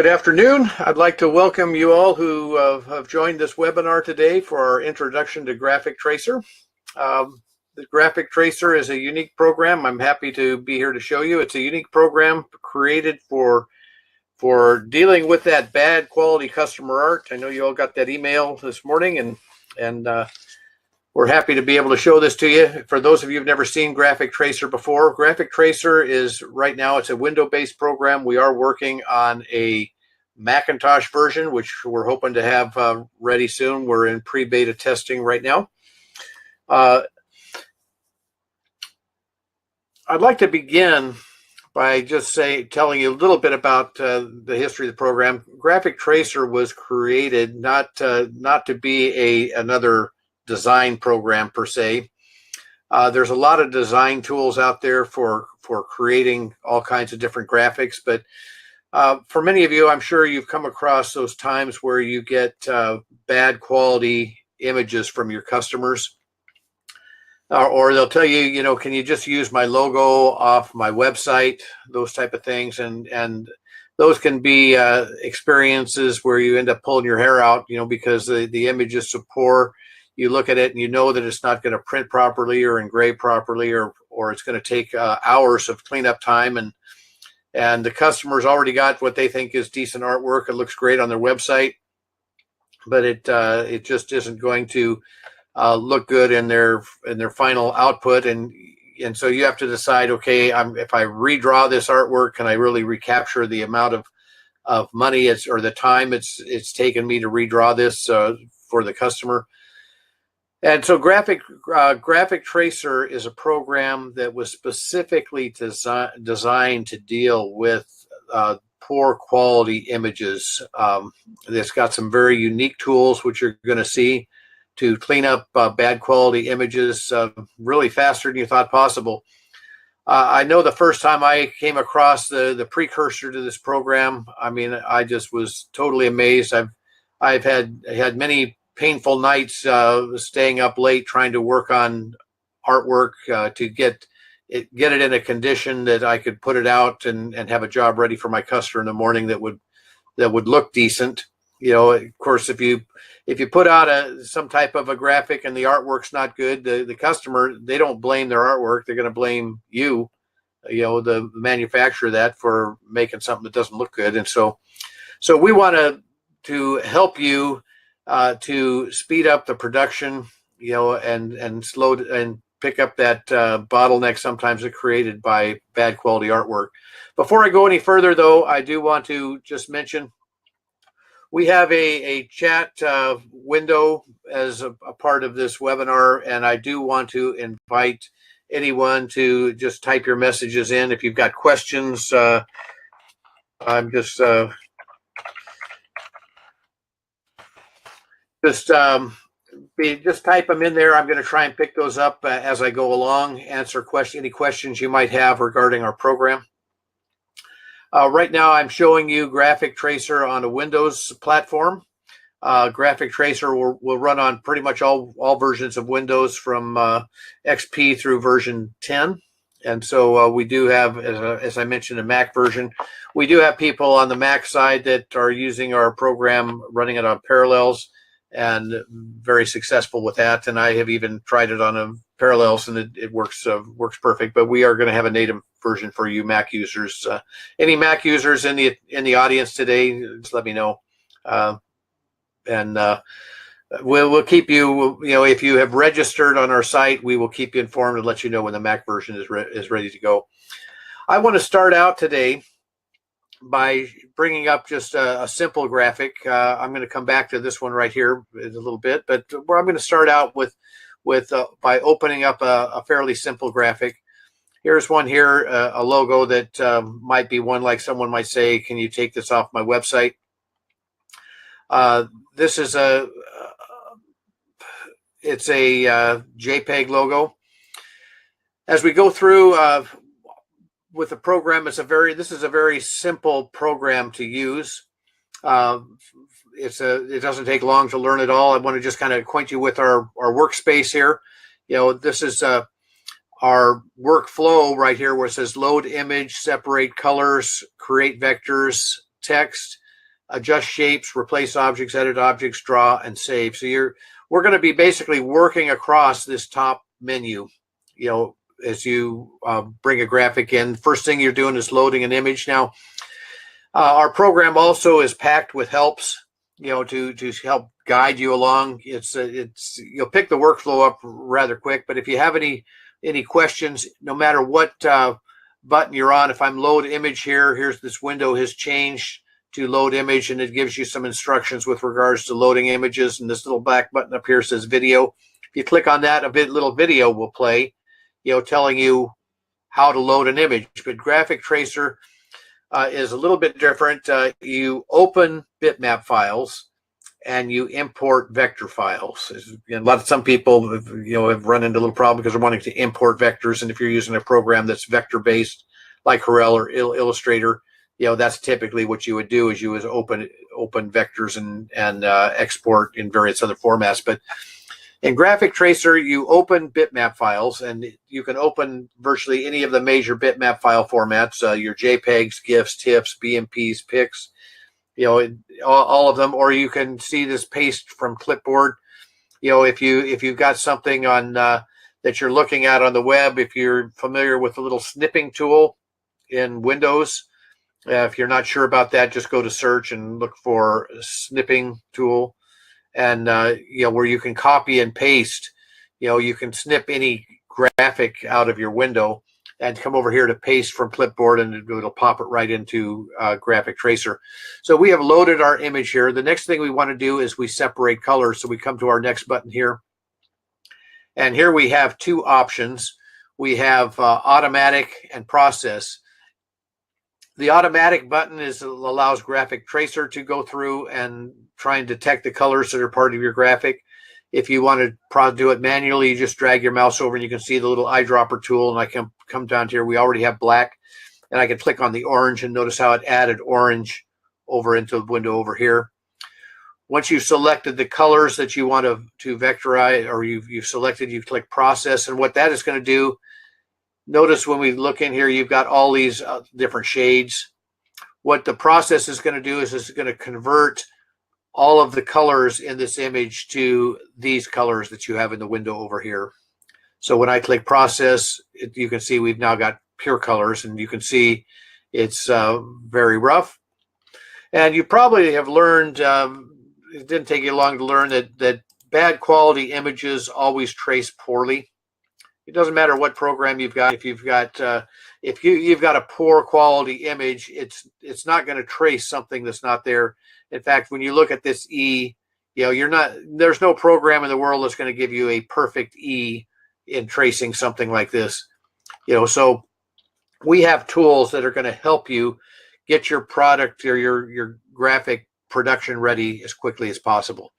Good afternoon. I'd like to welcome you all who have joined this webinar today for our introduction to Graphic Tracer. The Graphic Tracer is a unique program. I'm happy to be here to show you. It's a unique program created for dealing with that bad quality customer art. I know you all got that email this morning, and we're happy to be able to show this to you. For those of you who've never seen Graphic Tracer before, Graphic Tracer is right now, it's a window-based program. We are working on a Macintosh version, which we're hoping to have ready soon. We're in pre-beta testing right now. I'd like to begin by just telling you a little bit about the history of the program. Graphic Tracer was created not to be another design program per se. There's a lot of design tools out there for creating all kinds of different graphics, but for many of you, I'm sure you've come across those times where you get bad quality images from your customers, or they'll tell you, can you just use my logo off my website, those type of things, and those can be experiences where you end up pulling your hair out, because the image is so poor. You look at it and you know that it's not going to print properly or engrave properly, or it's going to take hours of cleanup time, and the customer's already got what they think is decent artwork. It looks great on their website, but it just isn't going to look good in their final output, and so you have to decide, okay, if I redraw this artwork, can I really recapture the amount of money or the time it's taken me to redraw this for the customer? And so Graphic Tracer is a program that was specifically designed to deal with poor quality images. It's got some very unique tools, which you're going to see, to clean up bad quality images really faster than you thought possible. I know the first time I came across the precursor to this program, I just was totally amazed. I've had many painful nights staying up late trying to work on artwork to get it in a condition that I could put it out and have a job ready for my customer in the morning that would look decent. Of course, if you put out some type of a graphic and the artwork's not good, the customer, they don't blame their artwork. They're going to blame you, the manufacturer of that, for making something that doesn't look good. And so we want to help you to speed up the production, and slow and pick up that bottleneck sometimes created by bad quality artwork. Before I go any further, though, I do want to just mention we have a chat window as a part of this webinar, and I do want to invite anyone to just type your messages in. If you've got questions, I'm just type them in there. I'm going to try and pick those up as I go along, answer any questions you might have regarding our program. Right now, I'm showing you Graphic Tracer on a Windows platform. Graphic Tracer will run on pretty much all versions of Windows from XP through version 10. And so we do have, as I mentioned, a Mac version. We do have people on the Mac side that are using our program, running it on Parallels, and very successful with that. And I have even tried it on a Parallels, and it works perfect. But we are going to have a native version for you Mac users. Any Mac users in the audience today, just let me know, and we'll keep you. If you have registered on our site, we will keep you informed and let you know when the Mac version is ready to go. I want to start out today by bringing up just a simple graphic. I'm going to come back to this one right here in a little bit, but where I'm going to start out with by opening up a fairly simple graphic. Here's one here, a logo that might be one like someone might say, "Can you take this off my website?" This is it's a JPEG logo. As we go through with the program, this is a very simple program to use. It doesn't take long to learn it all. I want to just kind of acquaint you with our workspace here. This is our workflow right here, where it says load image, separate colors, create vectors, text, adjust shapes, replace objects, edit objects, draw, and save. So we're going to be basically working across this top menu, as you bring a graphic in. First thing you're doing is loading an image. Now, our program also is packed with helps, to help guide you along. You'll pick the workflow up rather quick, but if you have any questions, no matter what button you're on, if I'm load image here, here's this window has changed to load image, and it gives you some instructions with regards to loading images. And this little black button up here says video. If you click on that, little video will play, telling you how to load an image. But Graphic Tracer is a little bit different. You open bitmap files and you import vector files. Some people have run into a little problem because they're wanting to import vectors, and if you're using a program that's vector based like Corel or Illustrator, that's typically what you would do, is you would open vectors and export in various other formats. But in Graphic Tracer, you open bitmap files, and you can open virtually any of the major bitmap file formats, your JPEGs, GIFs, TIFFs, BMPs, PICs, all of them. Or you can see this paste from clipboard. If you've got something on that you're looking at on the web, if you're familiar with the little snipping tool in Windows, if you're not sure about that, just go to search and look for snipping tool. And where you can copy and paste, you can snip any graphic out of your window and come over here to paste from clipboard, and it'll pop it right into Graphic Tracer. So we have loaded our image here. The next thing we want to do is we separate colors. So we come to our next button here, and here we have two options. We have automatic and process. The automatic button allows Graphic Tracer to go through and try and detect the colors that are part of your graphic. If you want to do it manually, you just drag your mouse over and you can see the little eyedropper tool, and I can come down here. We already have black, and I can click on the orange and notice how it added orange over into the window over here. Once you've selected the colors that you want to vectorize, or you've selected, you click process, and what that is going to do, notice when we look in here, you've got all these different shades. What the process is going to do is it's going to convert all of the colors in this image to these colors that you have in the window over here. So when I click process, you can see we've now got pure colors, and you can see it's very rough. And you probably have learned, it didn't take you long to learn that bad quality images always trace poorly. It doesn't matter what program you've got. If you've got a poor quality image, it's not going to trace something that's not there. In fact, when you look at this E, there's no program in the world that's going to give you a perfect E in tracing something like this. So we have tools that are going to help you get your product or your graphic production ready as quickly as possible.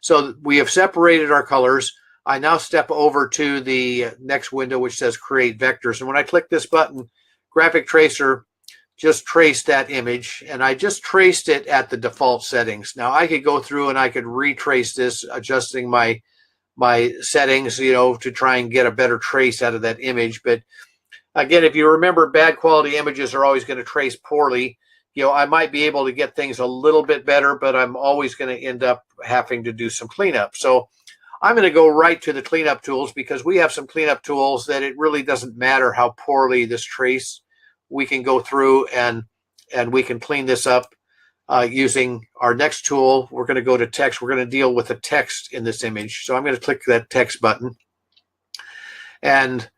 So we have separated our colors. I now step over to the next window, which says Create Vectors. And when I click this button, Graphic Tracer just traced that image, and I just traced it at the default settings. Now I could go through and I could retrace this, adjusting my settings, to try and get a better trace out of that image. But again, if you remember, bad quality images are always going to trace poorly. I might be able to get things a little bit better, but I'm always going to end up having to do some cleanup. So I'm going to go right to the cleanup tools, because we have some cleanup tools that it really doesn't matter how poorly this trace. We can go through and we can clean this up using our next tool. We're going to go to text. We're going to deal with the text in this image. So I'm going to click that text button. And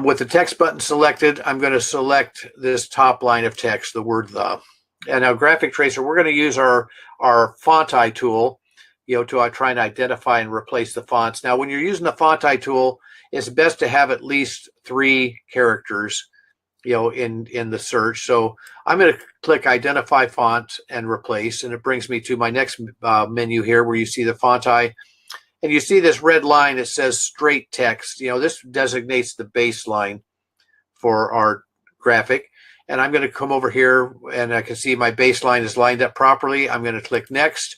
with the text button selected, I'm going to select this top line of text, the word "the." And now Graphic Tracer, we're going to use our font eye tool, to try and identify and replace the fonts. Now, when you're using the font eye tool, it's best to have at least 3 characters, in the search. So I'm going to click Identify Font and Replace, and it brings me to my next menu here, where you see the font eye, and you see this red line that says Straight Text. This designates the baseline for our graphic. And I'm going to come over here, and I can see my baseline is lined up properly. I'm going to click Next.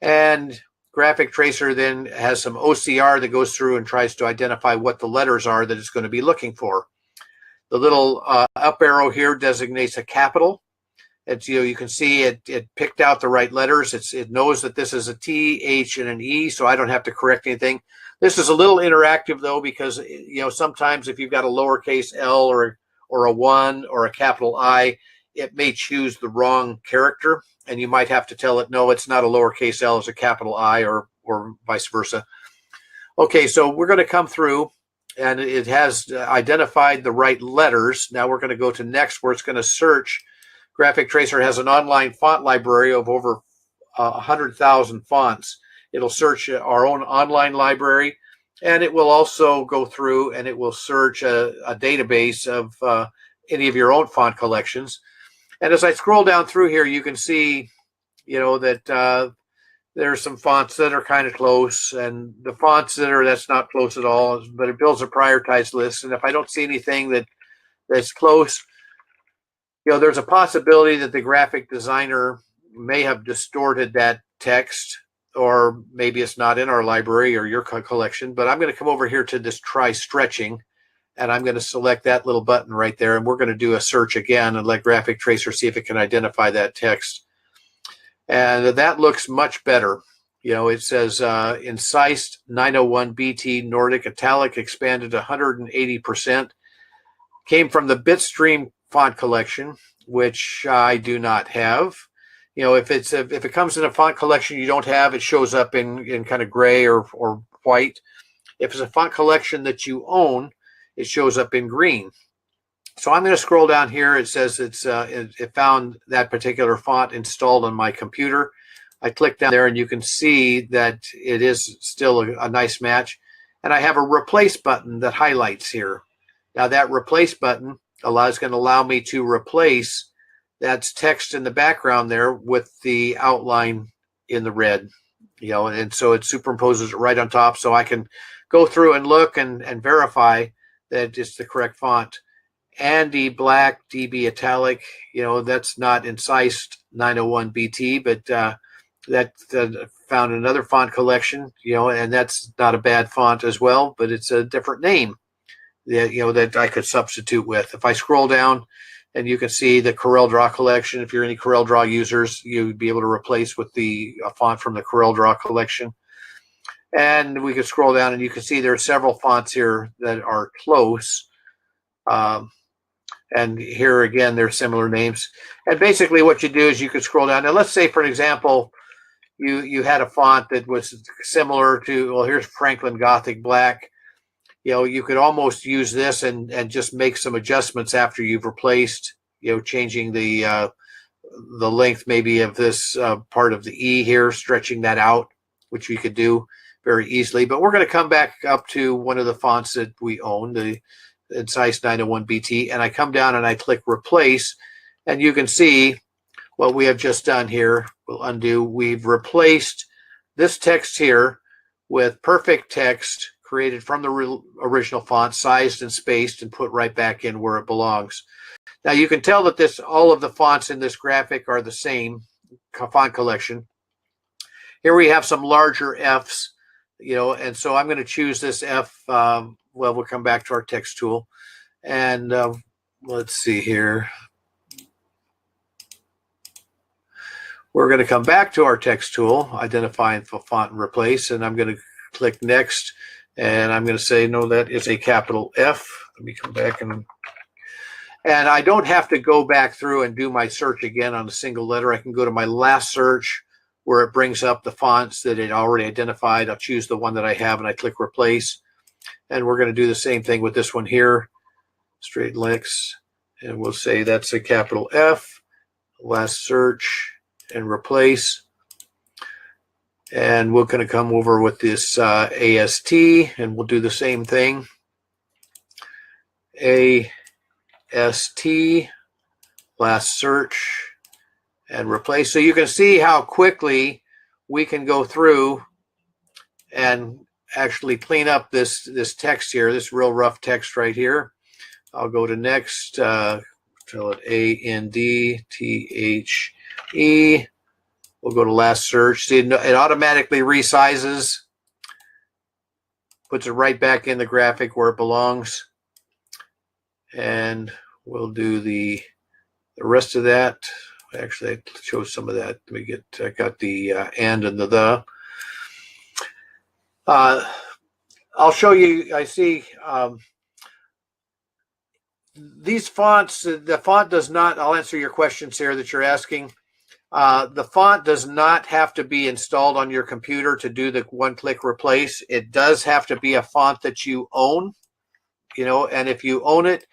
And Graphic Tracer then has some OCR that goes through and tries to identify what the letters are that it's going to be looking for. The little up arrow here designates a capital, It's, you can see it picked out the right letters. It knows that this is a T, H, and an E, so I don't have to correct anything. This is a little interactive though, because sometimes if you've got a lowercase L or a 1 or a capital I, it may choose the wrong character, and you might have to tell it, no, it's not a lowercase L, it's a capital I, or vice versa. Okay, so we're going to come through, and it has identified the right letters. Now we're going to go to next, where it's going to search. Graphic Tracer has an online font library of over 100,000 fonts. It'll search our own online library, and it will also go through and it will search a database of any of your own font collections. And as I scroll down through here, you can see, that there's some fonts that are kind of close, and the fonts that's not close at all, but it builds a prioritized list. And if I don't see anything that's close, there's a possibility that the graphic designer may have distorted that text, or maybe it's not in our library or your collection. But I'm going to come over here to this try stretching, and I'm going to select that little button right there, and we're going to do a search again and let Graphic Tracer see if it can identify that text. And that looks much better. It says incised 901 BT Nordic Italic expanded 180%. Came from the Bitstream font collection, which I do not have. If it comes in a font collection you don't have, it shows up in kind of gray or white. If it's a font collection that you own, it shows up in green. So I'm going to scroll down here. It says it found that particular font installed on my computer. I click down there, and you can see that it is still a nice match. And I have a replace button that highlights here. Now that replace button is going to allow me to replace that text in the background there with the outline in the red, and so it superimposes it right on top, so I can go through and look and verify that it's the correct font. Andy Black DB Italic, that's not incised 901 BT, but that found another font collection, and that's not a bad font as well, but it's a different name that I could substitute with. If I scroll down, and you can see the CorelDRAW collection. If you're any CorelDRAW users, you'd be able to replace with a font from the CorelDRAW collection. And we can scroll down, and you can see there are several fonts here that are close. And here again, they're similar names. And basically what you do is you can scroll down. Now let's say, for example, you had a font that was similar to, well, here's Franklin Gothic Black. You could almost use this and just make some adjustments after you've replaced, changing the length maybe of this part of the E here, stretching that out, which we could do very easily. But we're going to come back up to one of the fonts that we own, the incised 901 BT, and I come down and I click replace, and you can see what we have just done here. We'll undo. We've replaced this text here with perfect text created from the original font, sized and spaced, and put right back in where it belongs. Now you can tell that all of the fonts in this graphic are the same font collection. Here we have some larger Fs, and so I'm going to choose this F. Well, we'll come back to our text tool, and let's see here. We're going to come back to our text tool, identifying font and replace, and I'm going to click next. And I'm going to say, no, that is a capital F. Let me come back and I don't have to go back through and do my search again on a single letter. I can go to my last search where it brings up the fonts that it already identified. I'll choose the one that I have and I click replace. And we're going to do the same thing with this one here, straight links. And we'll say that's a capital F, last search, and replace. And we're going to come over with this AST, and we'll do the same thing. AST, last search, and replace. So you can see how quickly we can go through and actually clean up this text here, this real rough text right here. I'll go to next, tell it ANDTHE. We'll go to last search. See, it automatically resizes, puts it right back in the graphic where it belongs. And we'll do the rest of that. Actually, I chose some of that. Let me get, I got the and the. I'll show you, I see these fonts, the font does not, I'll answer your questions here that you're asking. The font does not have to be installed on your computer to do the one-click replace. It does have to be a font that you own, you know, and if you own it,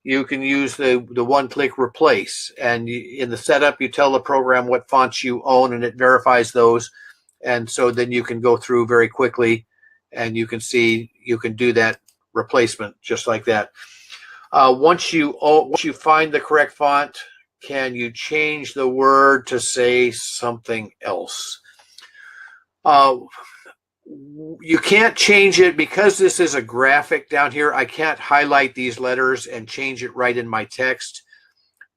you can use the one-click replace. And in the setup, you tell the program what fonts you own, and it verifies those. And so then you can go through very quickly, and you can see you can do that replacement just like that. Once you find the correct font, can you change the word to say something else? You can't change it because this is a graphic down here. I can't highlight these letters and change it right in my text.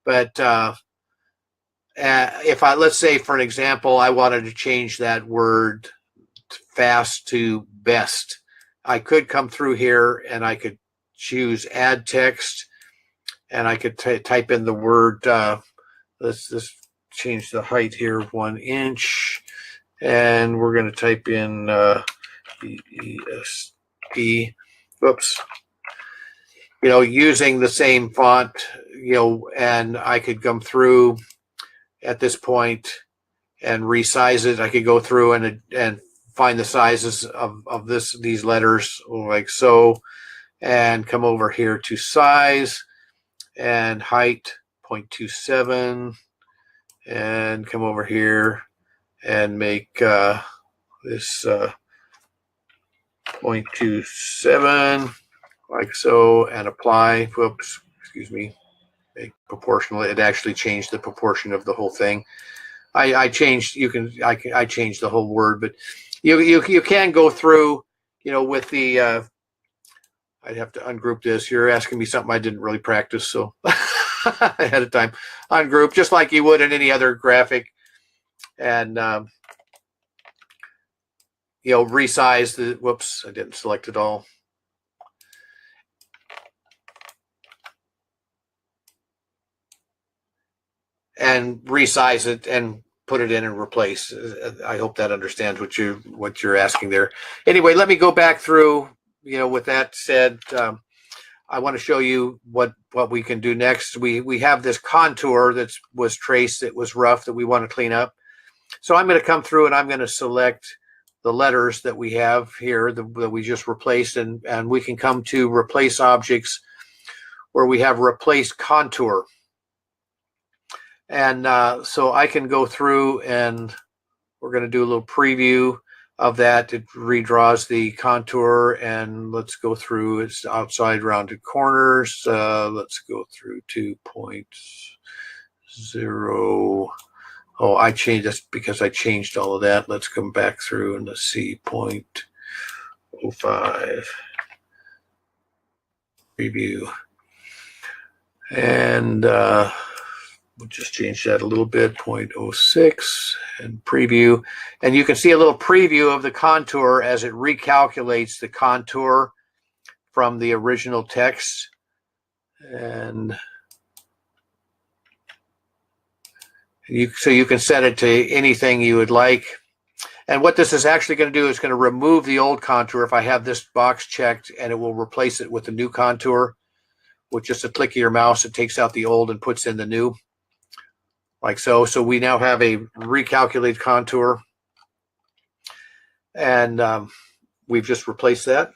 But if let's say for an example, I wanted to change that word fast to best, I could come through here and I could choose add text, and I could type in the word, let's just change the height here 1 inch, and we're going to type in ESP, whoops, you know, using the same font, you know, and I could come through at this point and resize it. I could go through and find the sizes of these letters like so, and come over here to size and height 0.27, and come over here and make this 0.27 like so, and apply. Whoops, excuse me. Make proportional. It actually changed the proportion of the whole thing. I changed. I changed the whole word, but you can go through, you know, with the. I'd have to ungroup this. You're asking me something I didn't really practice, so ahead of time. Ungroup, just like you would in any other graphic, and you know, resize the. Whoops, I didn't select it all. And resize it and put it in and replace. I hope that understands what you're asking there. Anyway, let me go back through. You know, with that said, I want to show you what we can do next. We have this contour that was traced, that was rough, that we want to clean up. So I'm going to come through and I'm going to select the letters that we have here that we just replaced, and we can come to replace objects where we have replace contour. And so I can go through, and we're going to do a little preview of that. It redraws the contour, and let's go through its outside rounded corners. Let's go through 2.0. Oh, I changed this because I changed all of that. Let's come back through and let's see 0.05 preview, and we'll just change that a little bit, 0.06, and preview. And you can see a little preview of the contour as it recalculates the contour from the original text. And so you can set it to anything you would like. And what this is actually going to do is going to remove the old contour if I have this box checked, and it will replace it with the new contour. With just a click of your mouse, it takes out the old and puts in the new. Like so. So we now have a recalculated contour, and we've just replaced that.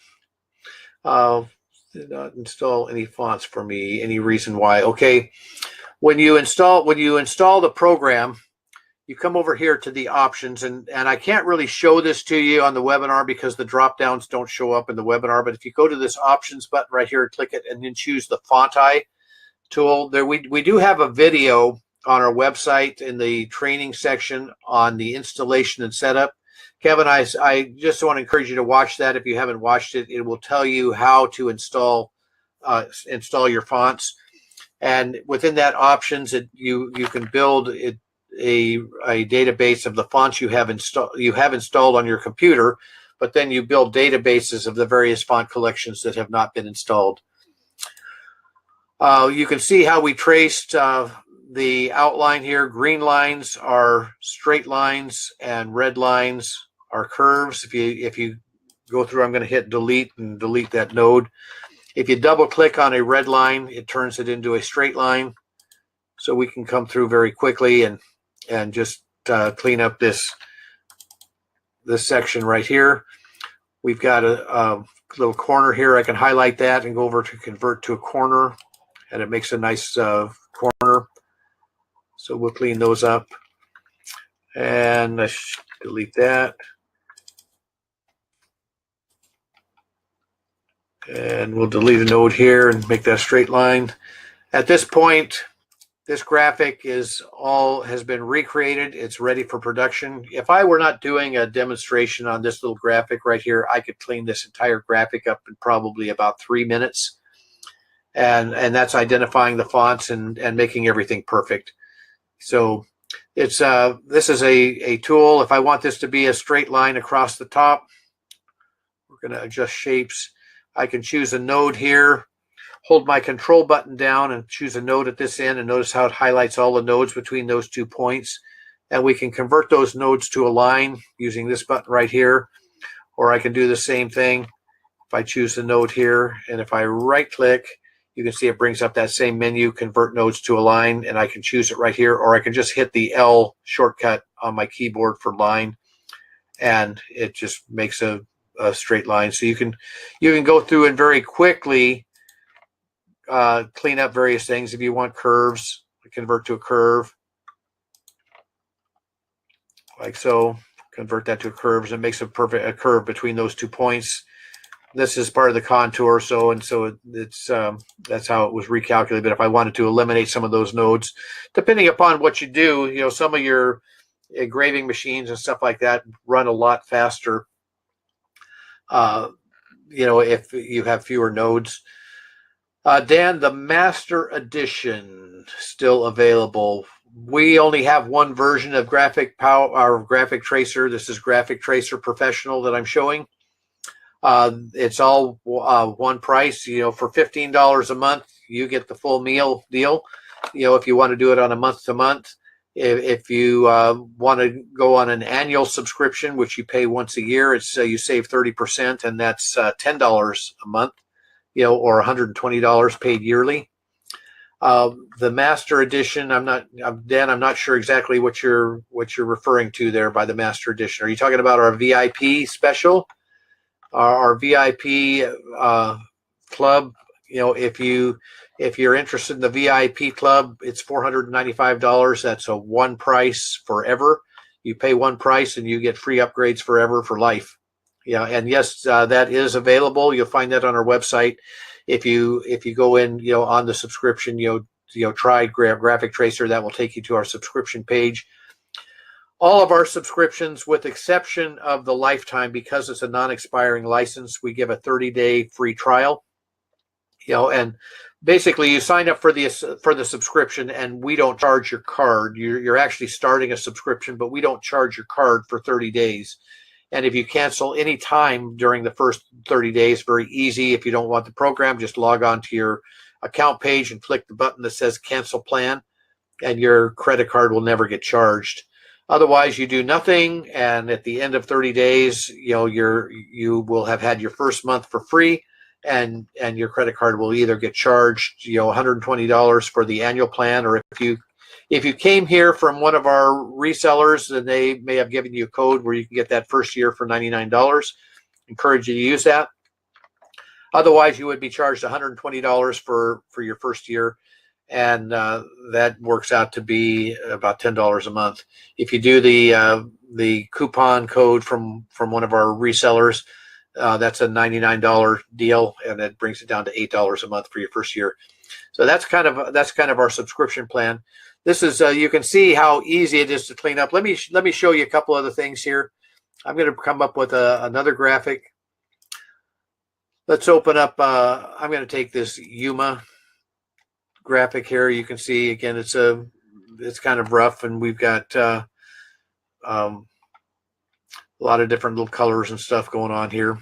Did not install any fonts for me. Any reason why? Okay, when you install the program, you come over here to the options, and I can't really show this to you on the webinar because the drop downs don't show up in the webinar. But if you go to this options button right here, click it, and then choose the font eye tool. There we do have a video on our website in the training section on the installation and setup. Kevin, I just want to encourage you to watch that. If you haven't watched it, it will tell you how to install your fonts. And within that options, you can build a database of the fonts you have installed on your computer, but then you build databases of the various font collections that have not been installed. You can see how we traced the outline here. Green lines are straight lines and red lines are curves. If you go through, I'm going to hit delete and delete that node. If you double click on a red line, it turns it into a straight line. So we can come through very quickly and just clean up this section right here. We've got a little corner here. I can highlight that and go over to convert to a corner, and it makes a nice corner. So we'll clean those up, and let's delete that. And we'll delete a node here and make that a straight line. At this point, this graphic has been recreated. It's ready for production. If I were not doing a demonstration on this little graphic right here, I could clean this entire graphic up in probably about 3 minutes. And that's identifying the fonts and making everything perfect. So it's this is a tool. If I want this to be a straight line across the top, we're going to adjust shapes. I can choose a node here, hold my control button down and choose a node at this end, and notice how it highlights all the nodes between those 2 points. And we can convert those nodes to a line using this button right here. Or I can do the same thing if I choose the node here, and if I right click, you can see it brings up that same menu, convert nodes to a line, and I can choose it right here, or I can just hit the L shortcut on my keyboard for line, and it just makes a straight line. So you can go through and very quickly clean up various things. If you want curves, convert to a curve, like so. Convert that to a curve, and it makes a curve between those 2 points. This is part of the contour, so it's that's how it was recalculated. But if I wanted to eliminate some of those nodes, depending upon what you do, some of your engraving machines and stuff like that run a lot faster. If you have fewer nodes. Dan, the Master Edition still available. We only have one version of Graphic Tracer. This is Graphic Tracer Professional that I'm showing. It's all one price. For $15 a month, you get the full meal deal. If you want to do it on a month to month, if you want to go on an annual subscription, which you pay once a year, it's you save 30%, and that's $10 a month, or $120 paid yearly. The Master Edition, Dan, I'm not sure exactly what you're referring to there by the Master Edition. Are you talking about our VIP special? Our VIP club, if you're interested in the VIP club, it's $495. That's a one price forever. You pay one price and you get free upgrades forever for life. Yeah, and yes, that is available. You'll find that on our website. If you go in, on the subscription, try Graphic Tracer, that will take you to our subscription page. All of our subscriptions, with exception of the lifetime, because it's a non-expiring license, we give a 30-day free trial. And basically you sign up for the subscription, and we don't charge your card. You're actually starting a subscription, but we don't charge your card for 30 days. And if you cancel any time during the first 30 days, very easy. If you don't want the program, just log on to your account page and click the button that says cancel plan, and your credit card will never get charged. Otherwise, you do nothing, and at the end of 30 days, you will have had your first month for free, and your credit card will either get charged, $120 for the annual plan, or if you came here from one of our resellers, then they may have given you a code where you can get that first year for $99. Encourage you to use that. Otherwise, you would be charged $120 for your first year, and that works out to be about $10 a month. If you do the coupon code from one of our resellers, that's a $99 deal, and it brings it down to $8 a month for your first year. So that's kind of our subscription plan. This is you can see how easy it is to clean up. Let me show you a couple other things here. I'm going to come up with another graphic. Let's open up. I'm going to take this Yuma graphic here. You can see again it's kind of rough, and we've got a lot of different little colors and stuff going on here.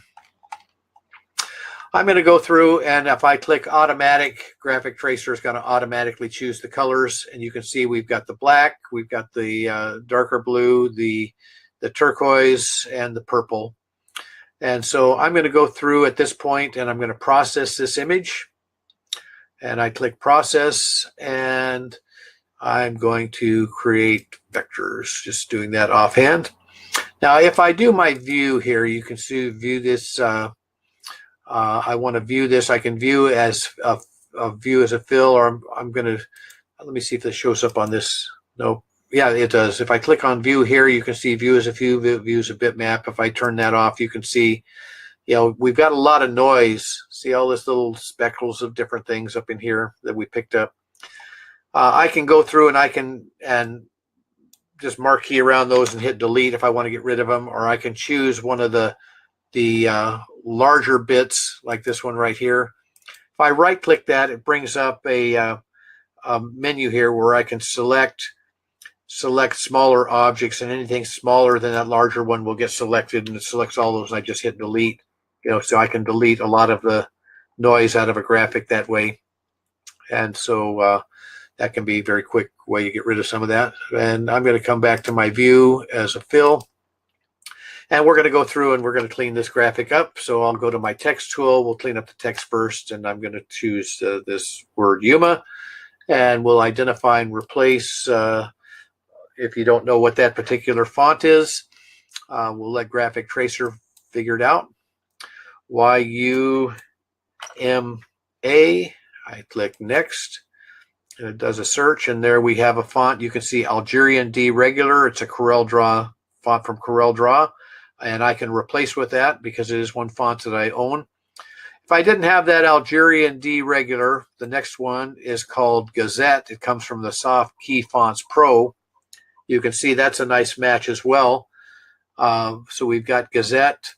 I'm going to go through, and if I click automatic, graphic tracer is going to automatically choose the colors, and you can see we've got the black, we've got the darker blue, the turquoise, and the purple. And so I'm going to go through at this point, and I'm going to process this image. And I click process, and I'm going to create vectors, just doing that offhand. Now, if I do my view here, you can see view this. I want to view this. I can view as a view as a fill, or I'm going to, let me see if this shows up on this. No, yeah, it does. If I click on view here, you can see view as a view as a bitmap. If I turn that off, you can see, you know, we've got a lot of noise. See all this little speckles of different things up in here that we picked up. I can go through and I can just marquee around those and hit delete if I want to get rid of them, or I can choose one of the larger bits like this one right here. If I right click that, it brings up a menu here where I can select smaller objects, and anything smaller than that larger one will get selected, and it selects all those, and I just hit delete. You know, so I can delete a lot of the noise out of a graphic that way. And so that can be a very quick way you get rid of some of that. And I'm going to come back to my view as a fill. And we're going to go through and we're going to clean this graphic up. So I'll go to my text tool. We'll clean up the text first. And I'm going to choose this word Yuma. And we'll identify and replace, if you don't know what that particular font is, we'll let Graphic Tracer figure it out. YUMA. I click next. And it does a search, and there we have a font. You can see Algerian D regular. It's a CorelDRAW font from CorelDRAW, and I can replace with that because it is one font that I own. If I didn't have that Algerian D regular, the next one is called Gazette. It comes from the Soft Key Fonts Pro. You can see that's a nice match as well. So we've got Gazette,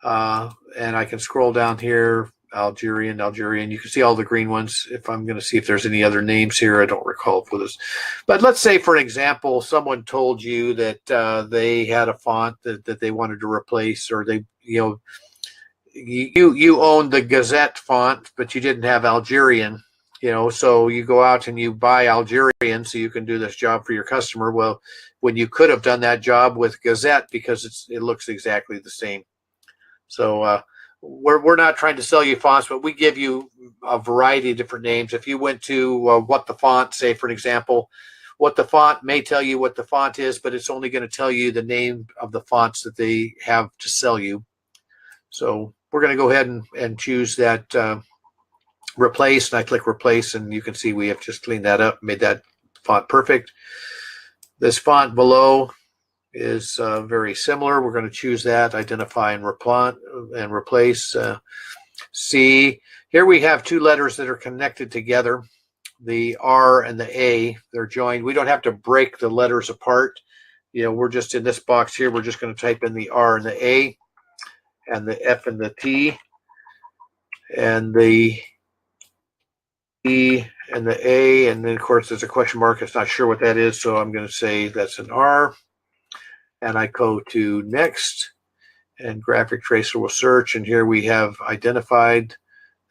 and I can scroll down here. Algerian. You can see all the green ones. If I'm going to see if there's any other names here, I don't recall for this. But let's say, for an example, someone told you that they had a font that they wanted to replace, or they, you know, you owned the Gazette font, but you didn't have Algerian. You know, so you go out and you buy Algerian so you can do this job for your customer. Well, when you could have done that job with Gazette because it looks exactly the same. So we're not trying to sell you fonts, but we give you a variety of different names. If you went to What the Font, say for an example, What the Font may tell you what the font is, but it's only going to tell you the name of the fonts that they have to sell you. So we're going to go ahead and choose that replace, and I click replace, and you can see we have just cleaned that up, made that font perfect. This font below is very similar. We're going to choose that, identify and replace. C. Here we have two letters that are connected together, the R and the A. They're joined. We don't have to break the letters apart. You know, we're just in this box here. We're just going to type in the R and the A, and the F and the T, and the E and the A, and then of course there's a question mark. It's not sure what that is, so I'm going to say that's an R. And I go to next, and Graphic Tracer will search, and here we have identified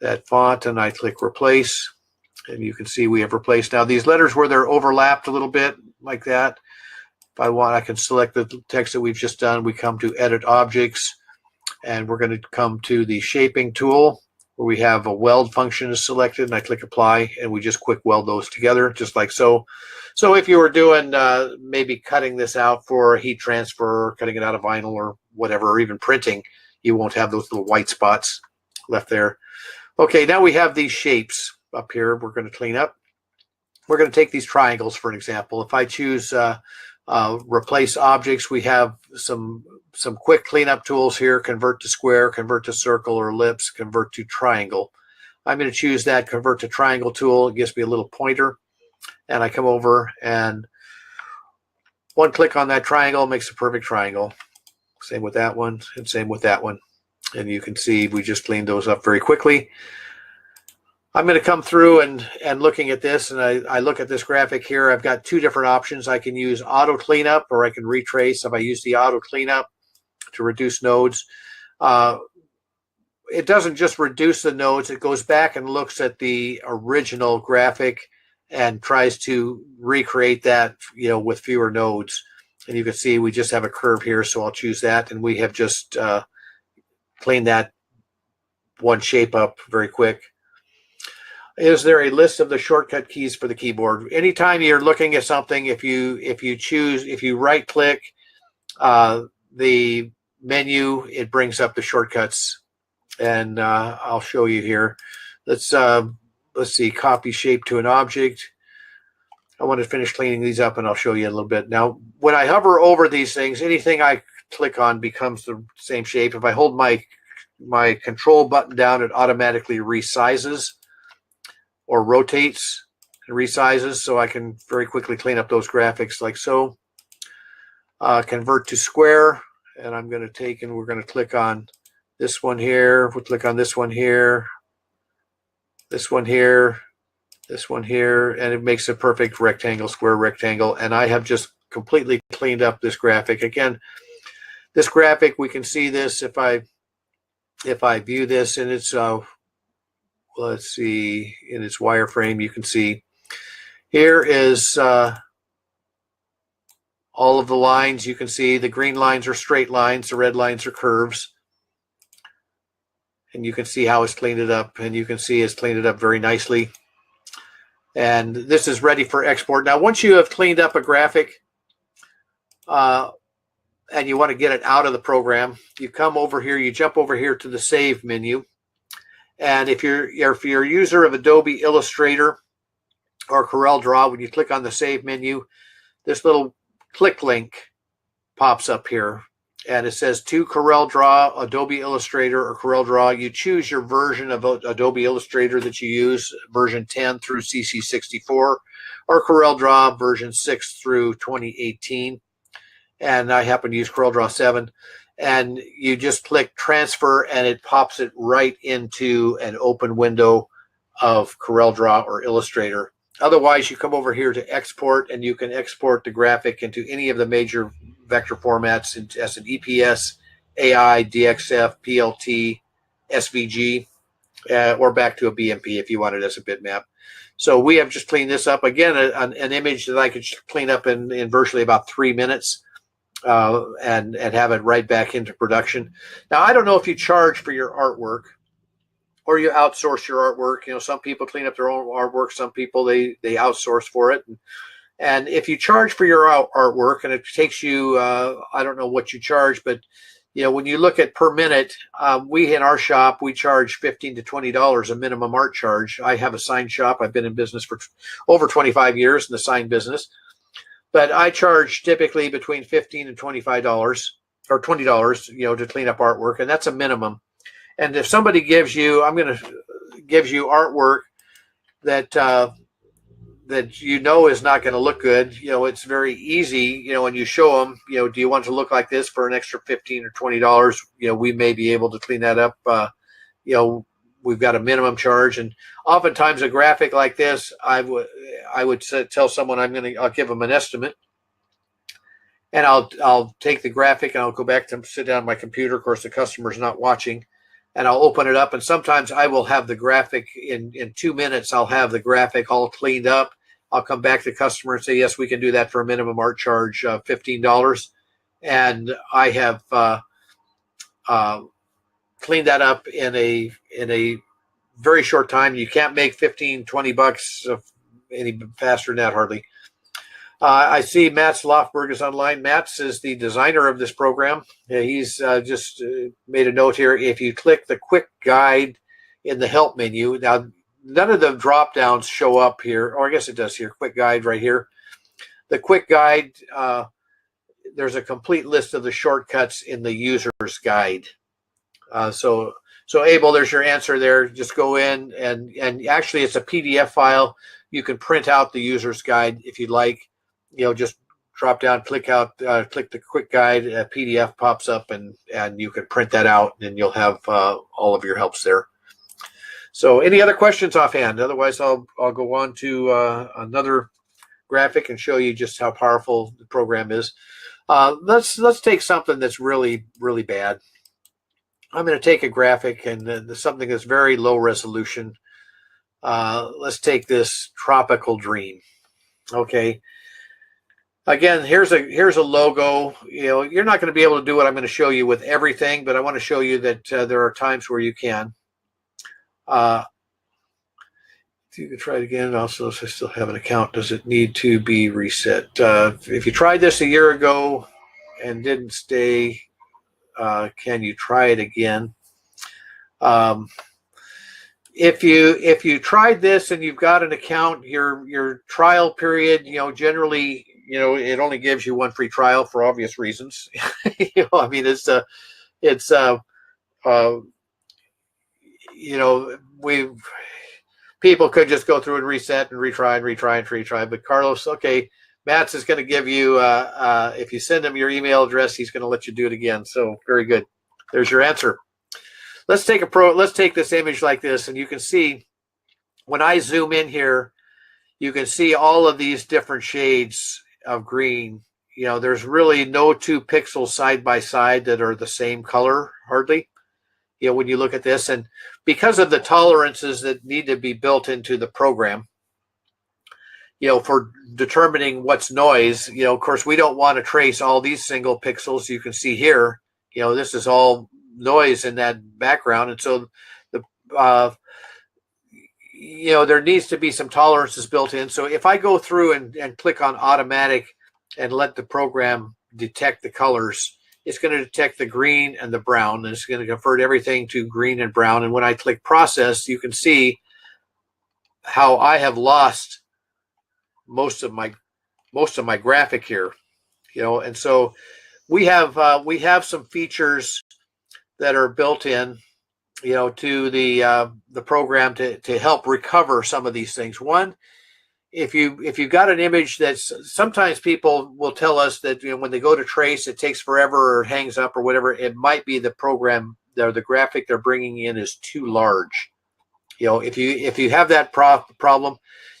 that font, and I click replace, and you can see we have replaced. Now these letters where they're overlapped a little bit like that, if I want, I can select the text that we've just done. We come to edit objects, and we're going to come to the shaping tool where we have a weld function is selected, and I click apply, and we just quick weld those together just like so. So if you were doing maybe cutting this out for a heat transfer, or cutting it out of vinyl or whatever, or even printing, you won't have those little white spots left there. Okay, now we have these shapes up here we're going to clean up. We're going to take these triangles for an example. If I choose replace objects, we have some quick cleanup tools here: convert to square, convert to circle or ellipse, convert to triangle. I'm going to choose that convert to triangle tool. It gives me a little pointer, and I come over, and one click on that triangle makes a perfect triangle. Same with that one, and same with that one. And you can see we just cleaned those up very quickly. I'm going to come through and looking at this, and I look at this graphic here. I've got two different options. I can use auto cleanup, or I can retrace. If I use the auto cleanup to reduce nodes, it doesn't just reduce the nodes, it goes back and looks at the original graphic and tries to recreate that, with fewer nodes. And you can see we just have a curve here, so I'll choose that, and we have just cleaned that one shape up very quick. Is there a list of the shortcut keys for the keyboard? Anytime you're looking at something, if you right click the menu, it brings up the shortcuts, and I'll show you here. Let's see, copy shape to an object. I want to finish cleaning these up, and I'll show you a little bit. Now, when I hover over these things, anything I click on becomes the same shape. If I hold my control button down, it automatically resizes or rotates and resizes, so I can very quickly clean up those graphics like so. Convert to square, and I'm going to take, and we're going to click on this one here. We'll click on this one here, this one here, this one here, and it makes a perfect rectangle, square rectangle. And I have just completely cleaned up this graphic. Again, this graphic, we can see this if I view this, and it's let's see, in its wireframe, you can see here is all of the lines. You can see the green lines are straight lines, the red lines are curves. And you can see how it's cleaned it up, and you can see it's cleaned it up very nicely. And this is ready for export. Now, once you have cleaned up a graphic and you want to get it out of the program, you come over here, you jump over here to the Save menu. And if you're a user of Adobe Illustrator or CorelDRAW, when you click on the Save menu, this little click link pops up here, and it says to CorelDRAW, Adobe Illustrator, or CorelDRAW. You choose your version of Adobe Illustrator that you use, version 10 through CC64, or CorelDRAW version 6 through 2018. And I happen to use CorelDRAW 7. And you just click transfer, and it pops it right into an open window of CorelDRAW or Illustrator. Otherwise, you come over here to export, and you can export the graphic into any of the major vector formats as an EPS, AI, DXF, PLT, SVG, or back to a BMP if you want it as a bitmap. So we have just cleaned this up. Again, an image that I could clean up in virtually about 3 minutes. And have it right back into production. Now, I don't know if you charge for your artwork or you outsource your artwork. Some people clean up their own artwork. Some people, they outsource for it. And if you charge for your artwork, and it takes you, I don't know what you charge, but when you look at per minute, we in our shop, we charge $15 to $20 a minimum art charge. I have a sign shop. I've been in business for over 25 years in the sign business. But I charge typically between $15 and $25 or $20, to clean up artwork, and that's a minimum. And if somebody gives you, gives you artwork that is not going to look good, it's very easy, when you show them, do you want to look like this for an extra $15 or $20? We may be able to clean that up. We've got a minimum charge, and oftentimes a graphic like this, I would tell someone I'll give them an estimate, and I'll take the graphic and I'll go back to sit down on my computer. Of course, the customer's not watching, and I'll open it up, and sometimes I will have the graphic in 2 minutes. I'll have the graphic all cleaned up. I'll come back to the customer and say, yes, we can do that for a minimum art charge of $15, and I have clean that up in a very short time. You can't make $15-$20 any faster than that, hardly. I see Mats Lofberg is online. Mats is the designer of this program. He's just made a note here. If you click the quick guide in the help menu, now none of the drop downs show up here, or I guess it does here, quick guide right here. The quick guide, there's a complete list of the shortcuts in the user's guide. So Abel, there's your answer there. Just go in, and actually it's a PDF file. You can print out the user's guide if you'd like. Just drop down, click the quick guide, a PDF pops up, and you can print that out, and you'll have all of your helps there. So any other questions offhand? Otherwise, I'll go on to another graphic and show you just how powerful the program is. Let's take something that's really, really bad. I'm going to take a graphic and something that's very low resolution. Let's take this tropical dream. Okay. Again, here's a logo. You know, you're not going to be able to do what I'm going to show you with everything, but I want to show you that there are times where you can. You can try it again. Also, if I still have an account, does it need to be reset? If you tried this a year ago and didn't stay, can you try it again? If you tried this and you've got an account, your trial period, generally, it only gives you one free trial for obvious reasons. I mean, it's people could just go through and reset and retry and retry and retry. But Carlos, okay, Matt's is going to give you, if you send him your email address, he's going to let you do it again. So very good. There's your answer. Let's take this image like this, and you can see when I zoom in here, you can see all of these different shades of green. There's really no two pixels side by side that are the same color, hardly. When you look at this, and because of the tolerances that need to be built into the program, for determining what's noise, of course, we don't want to trace all these single pixels. You can see here, this is all noise in that background. And so there needs to be some tolerances built in. So if I go through and click on automatic and let the program detect the colors, it's going to detect the green and the brown, and it's going to convert everything to green and brown. And when I click process, you can see how I have lost most of my graphic here, and so we have some features that are built in, to the program to help recover some of these things. One, if you've got an image that's, sometimes people will tell us that when they go to trace, it takes forever or hangs up or whatever. It might be the program or the graphic they're bringing in is too large. If you have that problem,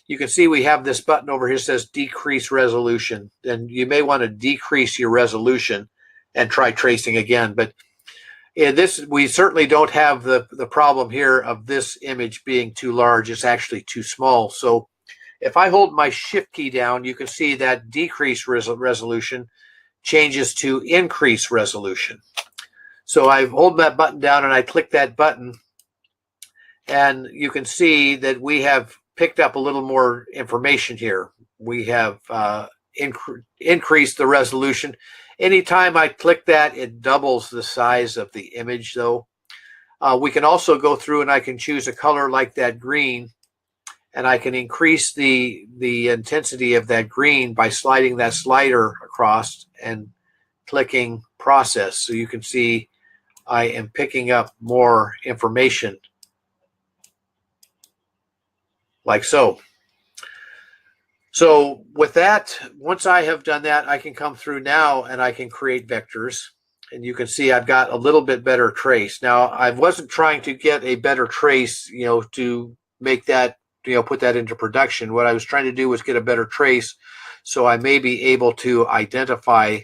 you can see we have this button over here that says decrease resolution, and you may want to decrease your resolution and try tracing again. But we certainly don't have the problem here of this image being too large. It's actually too small. So if I hold my shift key down, you can see that decrease resolution changes to increase resolution. So I hold that button down and I click that button, and you can see that we have picked up a little more information here. We have increased the resolution. Anytime I click that, it doubles the size of the image, though. We can also go through and I can choose a color like that green, and I can increase the intensity of that green by sliding that slider across and clicking process. So you can see I am picking up more information like so. So with that, once I have done that, I can come through now and I can create vectors. And you can see I've got a little bit better trace. Now, I wasn't trying to get a better trace, to make that, put that into production. What I was trying to do was get a better trace so I may be able to identify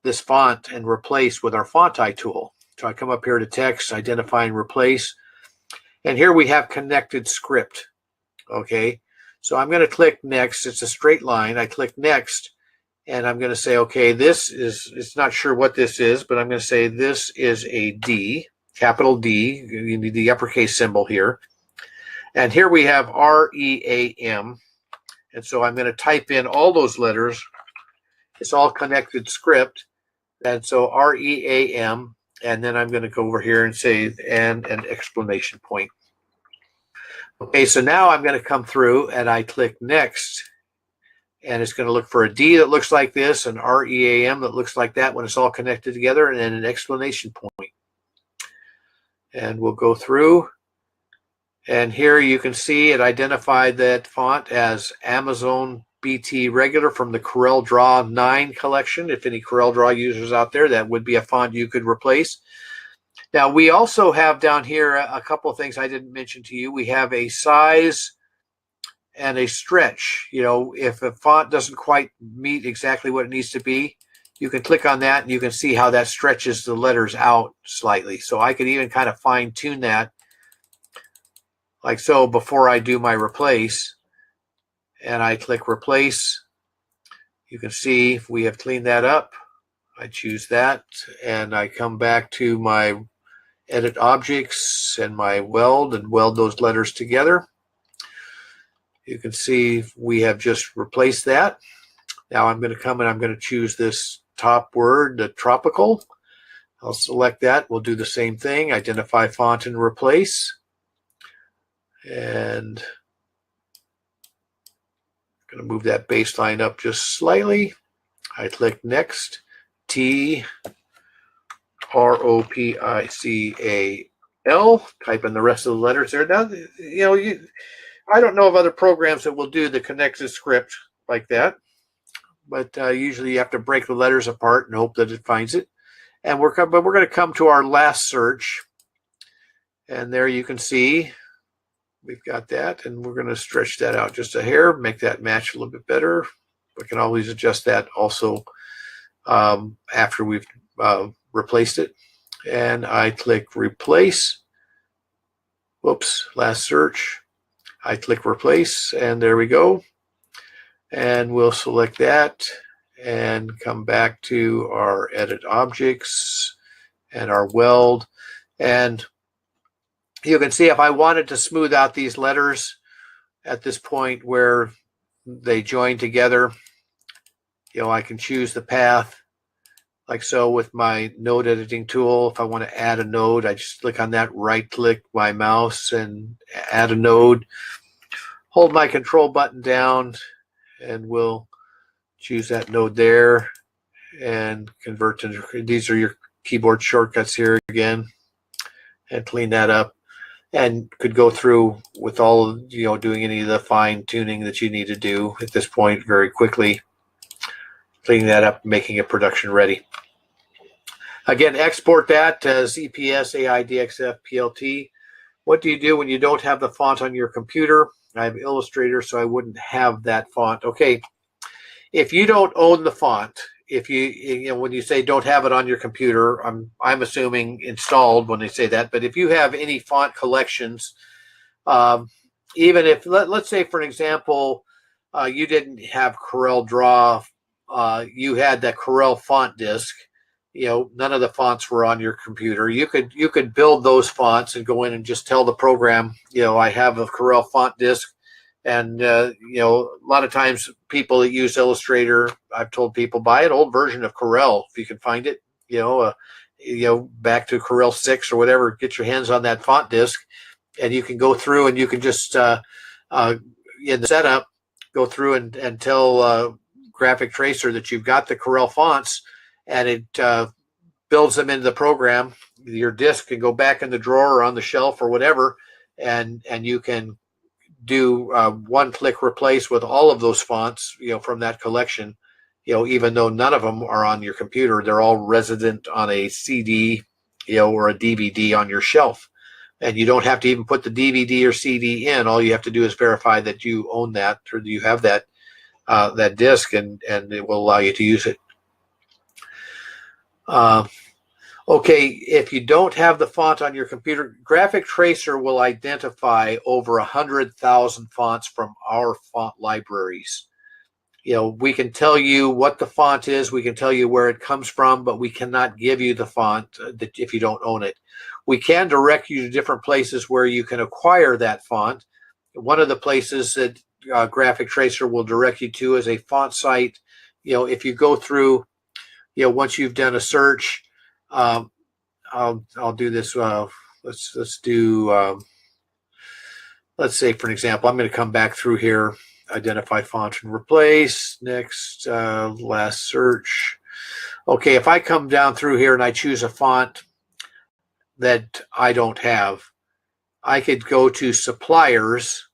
this font and replace with our font eye tool. So I come up here to text, identify and replace. And here we have connected script. Okay, so I'm going to click next. It's a straight line. I click next, and I'm going to say, okay, it's not sure what this is, but I'm going to say this is a D, capital D. You need the uppercase symbol here. And here we have REAM. And so I'm going to type in all those letters. It's all connected script. And so REAM. And then I'm going to go over here and say, and an exclamation point. Okay, so now I'm going to come through and I click next. And it's going to look for a D that looks like this, an REAM that looks like that when it's all connected together, and then an exclamation point. And we'll go through. And here you can see it identified that font as Amazon BT Regular from the CorelDRAW 9 collection. If any CorelDRAW users out there, that would be a font you could replace. Now, we also have down here a couple of things I didn't mention to you. We have a size and a stretch. If a font doesn't quite meet exactly what it needs to be, you can click on that and you can see how that stretches the letters out slightly. So I could even kind of fine tune that like so before I do my replace. And I click replace. You can see we have cleaned that up. I choose that and I come back to my edit objects and my weld and weld those letters together. You can see we have just replaced that. Now I'm going to come and I'm going to choose this top word, the tropical. I'll select that. We'll do the same thing, identify font and replace. And I'm going to move that baseline up just slightly. I click next. TROPICAL. Type in the rest of the letters there. Now, I don't know of other programs that will do the connected script like that, but usually you have to break the letters apart and hope that it finds it. And we're going to come to our last search, and there you can see we've got that, and we're going to stretch that out just a hair, make that match a little bit better. We can always adjust that also after we've replaced it. And I click replace. Whoops, last search. I click replace, and there we go. And we'll select that and come back to our edit objects and our weld. And you can see if I wanted to smooth out these letters at this point where they join together, I can choose the path like so with my node editing tool. If I want to add a node, I just click on that, right click my mouse and add a node, hold my control button down, and we'll choose that node there and convert to, these are your keyboard shortcuts here again, and clean that up. And could go through with all, doing any of the fine tuning that you need to do at this point very quickly, cleaning that up, making it production ready. Again, export that as EPS, AIDXF, PLT. What do you do when you don't have the font on your computer? I have Illustrator, so I wouldn't have that font. Okay, if you don't own the font, if when you say don't have it on your computer, I'm assuming installed when they say that. But if you have any font collections, even if let's say for an example, you didn't have Corel Draw, you had that Corel font disk. None of the fonts were on your computer. You could build those fonts and go in and just tell the program, I have a Corel font disk. And, a lot of times people that use Illustrator, I've told people buy an old version of Corel if you can find it, back to Corel 6 or whatever, get your hands on that font disk, and you can go through and you can just, in the setup, go through and tell Graphic Tracer that you've got the Corel fonts, and it builds them into the program. Your disk can go back in the drawer or on the shelf or whatever, and you can do one-click replace with all of those fonts, from that collection, even though none of them are on your computer. They're all resident on a CD, or a DVD on your shelf. And you don't have to even put the DVD or CD in. All you have to do is verify that you own that, or you have that that disk, and it will allow you to use it. Okay, if you don't have the font on your computer, Graphic Tracer will identify over 100,000 fonts from our font libraries. We can tell you what the font is, we can tell you where it comes from, but we cannot give you the font if you don't own it. We can direct you to different places where you can acquire that font. One of the places that Graphic Tracer will direct you to is a font site. If you go through, once you've done a search, I'll do this. Let's do. Let's say, for an example, I'm going to come back through here, identify font and replace. Next, last search. Okay, if I come down through here and I choose a font that I don't have, I could go to suppliers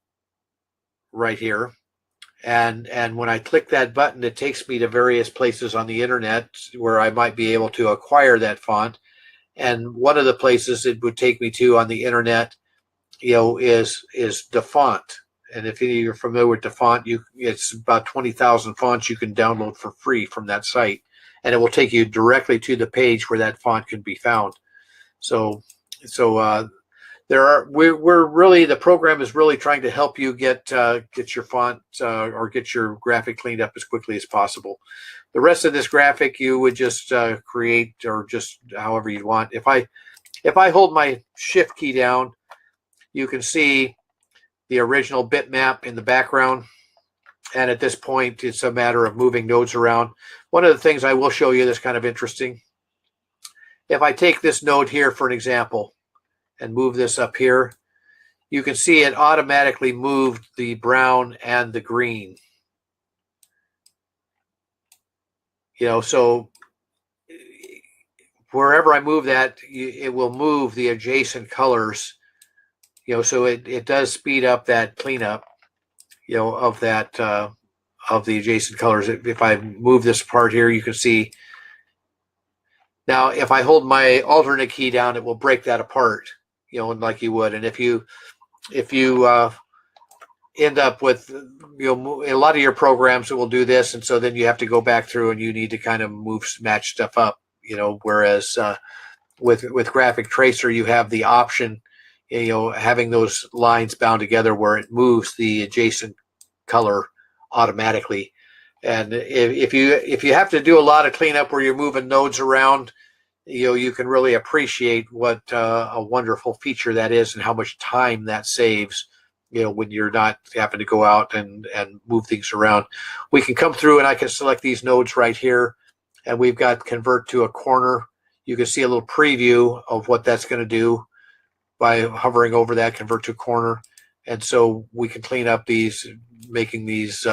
right here. And when I click that button, it takes me to various places on the internet where I might be able to acquire that font. And one of the places it would take me to on the internet, is DaFont. And if you're familiar with DaFont, it's about 20,000 fonts you can download for free from that site. and it will take you directly to the page where that font can be found. So we're really, the program is really trying to help you get your font or get your graphic cleaned up as quickly as possible. The rest of this graphic you would just create, or just however you want. If I hold my Shift key down, you can see the original bitmap in the background. And at this point, it's a matter of moving nodes around. One of the things I will show you that's kind of interesting, if I take this node here for an example and move this up here, you can see it automatically moved the brown and the green. So wherever I move that, it will move the adjacent colors. So it does speed up that cleanup, of that of the adjacent colors. If I move this part here, you can see now if I hold my alternate key down, it will break that apart, like you would. And if you end up with a lot of your programs that will do this, and so then you have to go back through and you need to kind of match stuff up, whereas with Graphic Tracer you have the option, having those lines bound together where it moves the adjacent color automatically. And if you have to do a lot of cleanup where you're moving nodes around, you can really appreciate what a wonderful feature that is, and how much time that saves, when you're not having to go out and move things around. We can come through and I can select these nodes right here, and we've got convert to a corner. You can see a little preview of what that's going to do by hovering over that, convert to a corner. And so we can clean up these, making these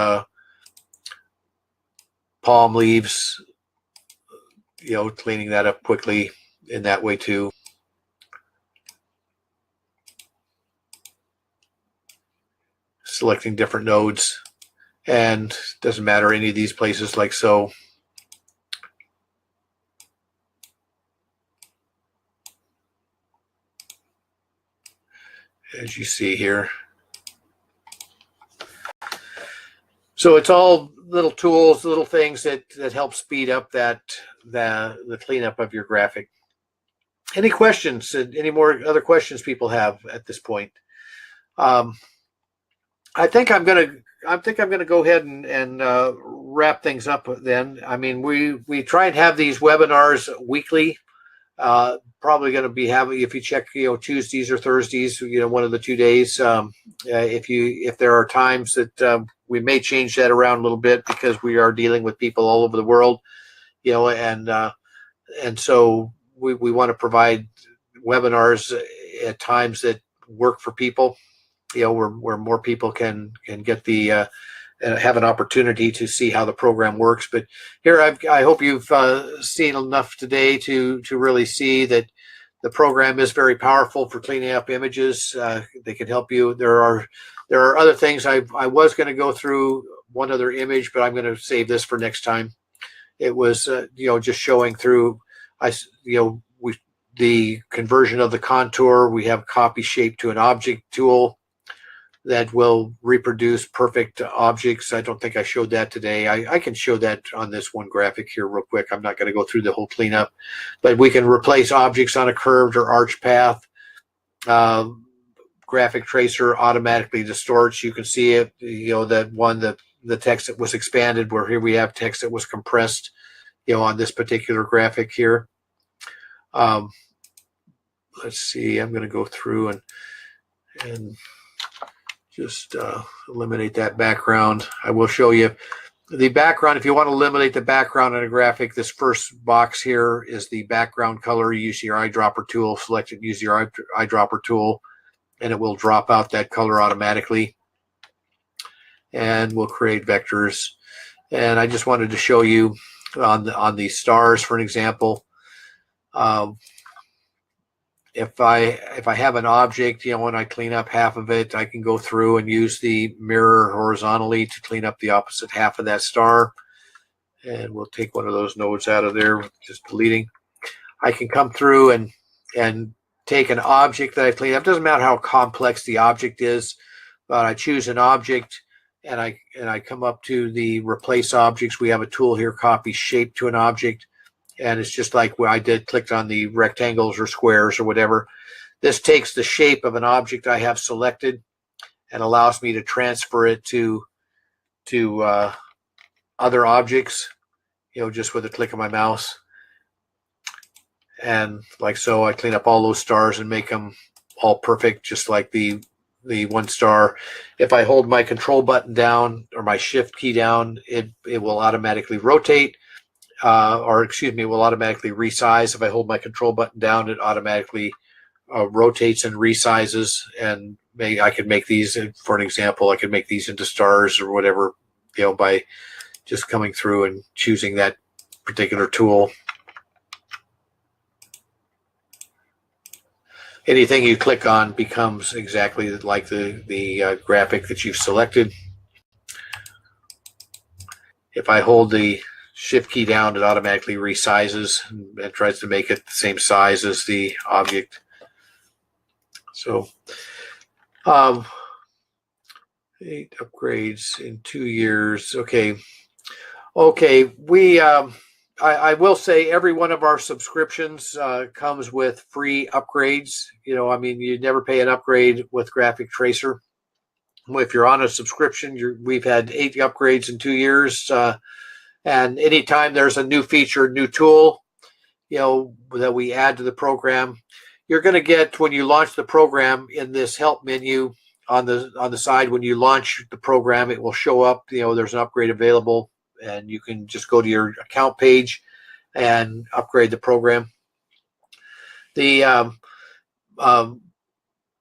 palm leaves, cleaning that up quickly in that way too. Selecting different nodes, and doesn't matter any of these places, like so. As you see here. So it's all little tools, little things that help speed up the cleanup of your graphic. Any questions? Any more other questions people have at this point? I think I'm gonna go ahead and wrap things up then. I mean, we try and have these webinars weekly. Probably going to be having, if you check, Tuesdays or Thursdays, one of the 2 days. If there are times that we may change that around a little bit, because we are dealing with people all over the world, and so we want to provide webinars at times that work for people, where more people can get the have an opportunity to see how the program works. But here, I hope you've seen enough today to really see that the program is very powerful for cleaning up images. They can help you. There are other things. I was going to go through one other image, but I'm going to save this for next time. It was just showing through the conversion of the contour. We have copy shape to an object tool that will reproduce perfect objects. I don't think I showed that today. I can show that on this one graphic here real quick. I'm not going to go through the whole cleanup, but we can replace objects on a curved or arch path. Graphic Tracer automatically distorts. You can see it, the text that was expanded, where here we have text that was compressed, on this particular graphic here. Let's see, I'm going to go through and just eliminate that background. I will show you the background. If you want to eliminate the background in a graphic, this first box here is the background color. You use your eyedropper tool, select it, use your eyedropper tool, and it will drop out that color automatically. And we'll create vectors. And I just wanted to show you on the stars, for an example. If I have an object, when I clean up half of it, I can go through and use the mirror horizontally to clean up the opposite half of that star. And we'll take one of those nodes out of there, just deleting. I can come through and take an object that I clean up. It doesn't matter how complex the object is, but I choose an object, and I come up to the replace objects. We have a tool here, copy shape to an object, and it's just like what I did, clicked on the rectangles or squares or whatever. This takes the shape of an object I have selected and allows me to transfer it to other objects, just with a click of my mouse. And like so, I clean up all those stars and make them all perfect, just like the one star. If I hold my control button down or my shift key down, it will automatically rotate, or excuse me, it will automatically resize. If I hold my control button down, it automatically rotates and resizes. And I could make these, for an example, I could make these into stars or whatever, by just coming through and choosing that particular tool. Anything you click on becomes exactly like the graphic that you've selected. If I hold the shift key down, it automatically resizes and tries to make it the same size as the object. So 8 upgrades in 2 years. Okay. I will say every one of our subscriptions comes with free upgrades. You never pay an upgrade with Graphic Tracer. If you're on a subscription, we've had 8 upgrades in 2 years. And anytime there's a new feature, new tool, that we add to the program, you're going to get, when you launch the program, in this help menu on the side, when you launch the program, it will show up, there's an upgrade available. And you can just go to your account page and upgrade the program. The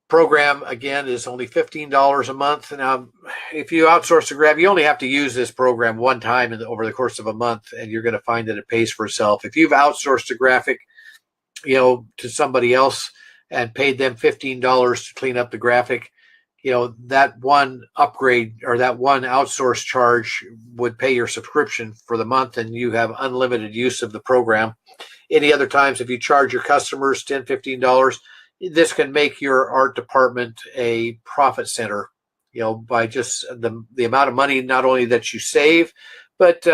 program, again, is only $15 a month. Now, if you outsource to Graph, you only have to use this program one time over the course of a month, and you're going to find that it pays for itself. If you've outsourced to Graphic, to somebody else and paid them $15 to clean up the graphic, that one upgrade or that one outsource charge would pay your subscription for the month, and you have unlimited use of the program. Any other times, if you charge your customers $10, $15, this can make your art department a profit center, by just the amount of money, not only that you save, but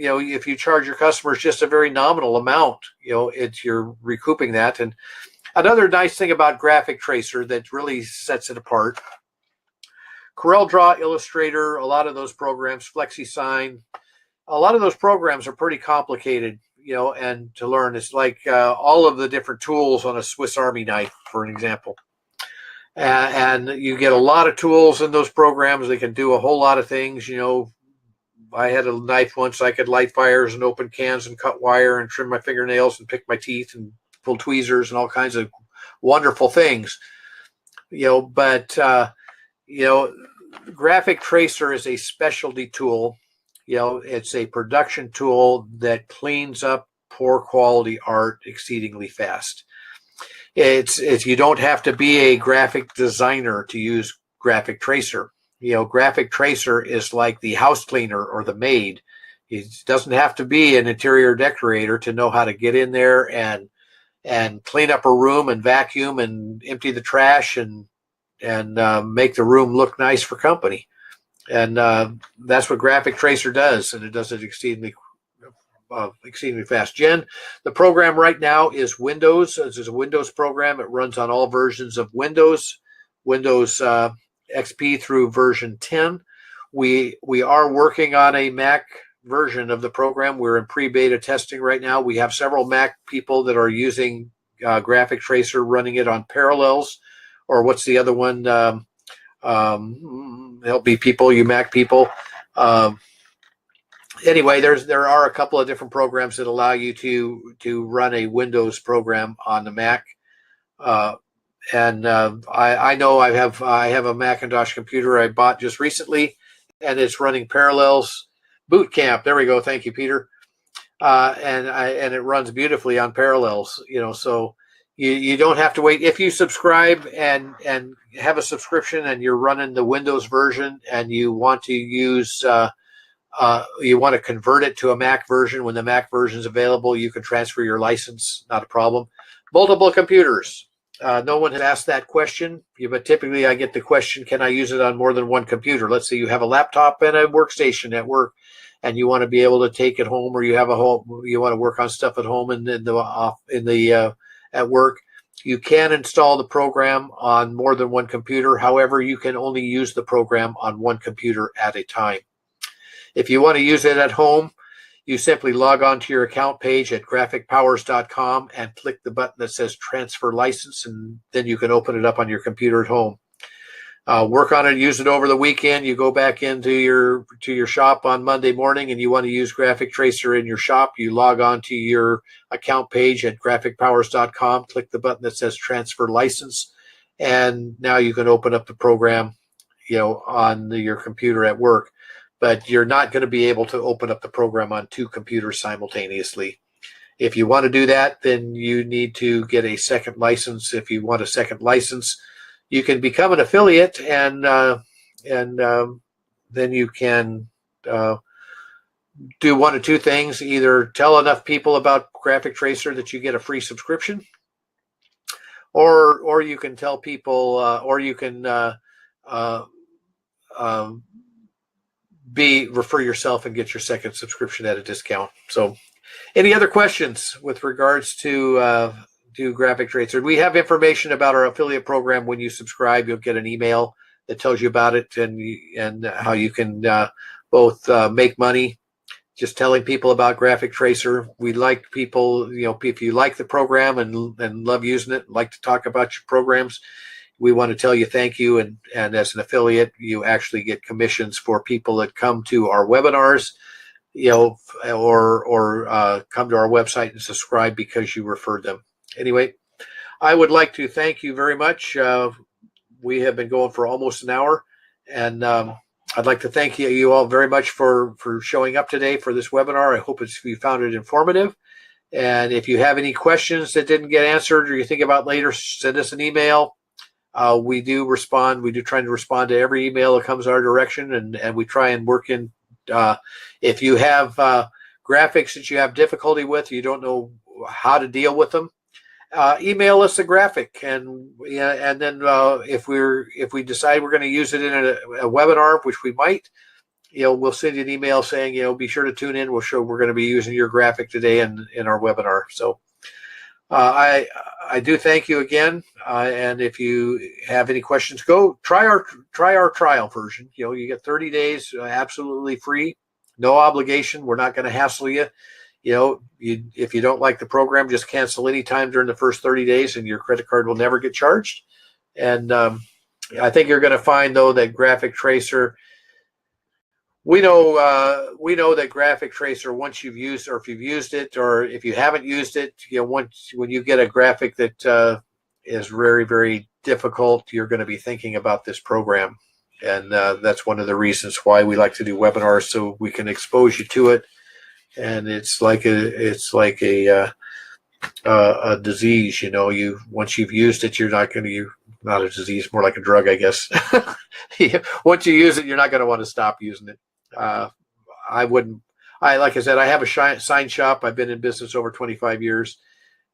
if you charge your customers just a very nominal amount, you're recouping that. And another nice thing about Graphic Tracer that really sets it apart, CorelDRAW, Illustrator, a lot of those programs, FlexiSign, a lot of those programs are pretty complicated, and to learn. It's like all of the different tools on a Swiss Army knife, for an example. And you get a lot of tools in those programs. They can do a whole lot of things. I had a knife once. I could light fires and open cans and cut wire and trim my fingernails and pick my teeth and pull tweezers and all kinds of wonderful things. But Graphic Tracer is a specialty tool. It's a production tool that cleans up poor quality art exceedingly fast. It's you don't have to be a graphic designer to use Graphic Tracer. Graphic Tracer is like the house cleaner or the maid. It doesn't have to be an interior decorator to know how to get in there and clean up a room and vacuum and empty the trash and make the room look nice for company. And that's what Graphic Tracer does, and it does it exceedingly fast. Jen, the program right now is Windows. This is a Windows program. It runs on all versions of Windows XP through version 10. We are working on a Mac version of the program. We're in pre-beta testing right now. We have several Mac people that are using Graphic Tracer, running it on Parallels, or what's the other one? Help me, people, you Mac people. Anyway, there are a couple of different programs that allow you to run a Windows program on the Mac. I know I have a Macintosh computer I bought just recently, and it's running Parallels Boot Camp. There we go. Thank you, Peter. And it runs beautifully on Parallels. So you don't have to wait. If you subscribe and have a subscription and you're running the Windows version and you want to use you want to convert it to a Mac version, when the Mac version is available, you can transfer your license, not a problem. Multiple computers. No one has asked that question, but typically I get the question, can I use it on more than one computer? Let's say you have a laptop and a workstation at work, and you want to be able to take it home, or you have you want to work on stuff at home and at work. You can install the program on more than one computer. However, you can only use the program on one computer at a time. If you want to use it at home, you simply log on to your account page at graphicpowers.com and click the button that says transfer license, and then you can open it up on your computer at home. Work on it, use it over the weekend. You go back into your shop on Monday morning and you want to use Graphic Tracer in your shop. You log on to your account page at graphicpowers.com, click the button that says transfer license, and now you can open up the program, on your computer at work. But you're not going to be able to open up the program on two computers simultaneously. If you want to do that, then you need to get a second license. If you want a second license, you can become an affiliate, and then you can do one of two things: either tell enough people about Graphic Tracer that you get a free subscription, or you can tell people, or you can refer yourself and get your second subscription at a discount. So, any other questions with regards to Graphic Tracer? We have information about our affiliate program. When you subscribe, you'll get an email that tells you about it and how you can both make money just telling people about Graphic Tracer. We like people, if you like the program and love using it, like to talk about your programs, we want to tell you thank you. And as an affiliate, you actually get commissions for people that come to our webinars, or come to our website and subscribe because you referred them. Anyway, I would like to thank you very much. We have been going for almost an hour, and I'd like to thank you all very much for showing up today for this webinar. I hope you found it informative. And if you have any questions that didn't get answered or you think about later, send us an email. We do respond. We do try to respond to every email that comes our direction, and we try and work in. If you have graphics that you have difficulty with, you don't know how to deal with them, email us a graphic, and then if we decide we're going to use it in a webinar, which we might, we'll send you an email saying, be sure to tune in. We're going to be using your graphic today in our webinar. So I do thank you again, and if you have any questions, go try our trial version. You get 30 days absolutely free, no obligation. We're not going to hassle you. If you don't like the program, just cancel any time during the first 30 days, and your credit card will never get charged. And I think you're going to find, though, that Graphic Tracer. We know that Graphic Tracer, once you've used, or if you've used it, or if you haven't used it, when you get a graphic that is very, very difficult, you're going to be thinking about this program, and that's one of the reasons why we like to do webinars, so we can expose you to it. And it's like a disease, once you've used it, you're not going to. Not a disease, more like a drug, I guess. Once you use it, you're not going to want to stop using it. Like I said, I have a sign shop. I've been in business over 25 years,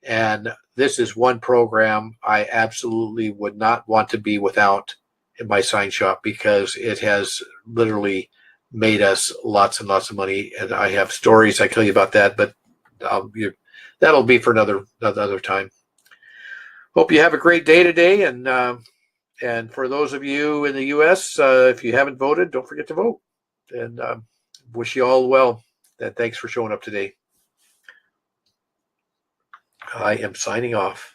and this is one program I absolutely would not want to be without in my sign shop, because it has literally made us lots and lots of money. And I have stories I tell you about that, but that'll be for another time. Hope you have a great day today, and for those of you in the U.S., if you haven't voted, don't forget to vote. And wish you all well. And thanks for showing up today. I am signing off.